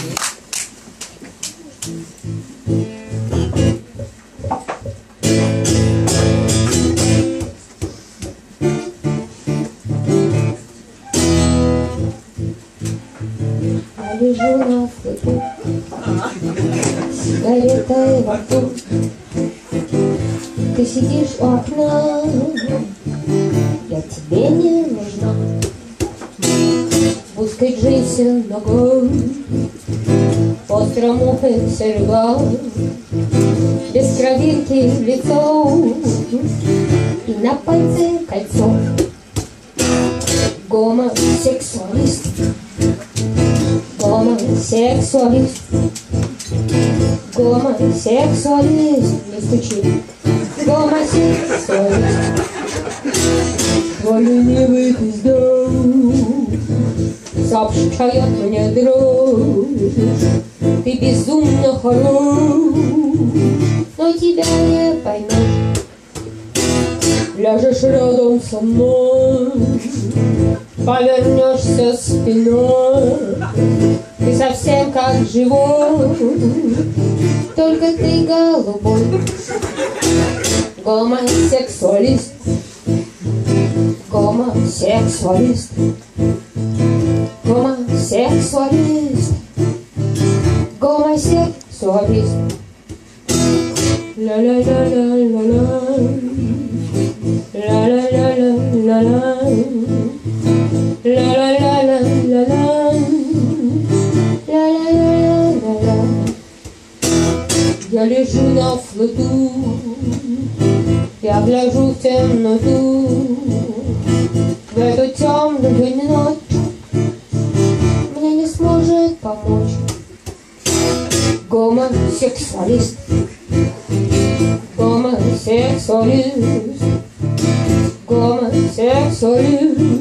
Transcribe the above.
Я лежу на флоту, сигаретой во рту. Ты сидишь у окна, я тебе не нужна. В узкой джинсе ногой, остром ухе серьга, без кровинки в лицо и на пальце кольцо. Гомосексуалист, гомосексуалист, гомосексуалист, не стучи, гомосексуалист. Твой ленивый пиздец сообщает мне дрожь. Ты безумно хорош, но тебя не поймешь. Ляжешь рядом со мной, повернешься спиной. Ты совсем как живой, только ты голубой. Гомосексуалист, гомосексуалист, гомосексуалист, гомосексуалист. Ла-ла-ла-ла-ла-ла, ла-ла-ла-ла-ла-ла, ла-ла-ла-ла-ла-ла, ла-ла-ла-ла-ла-ла. Я лежу на флоту, я гляжу в темноту, в эту темную ночь мне не сможет помочь гомосексуалист, гомосексуалист, гомосексуалист,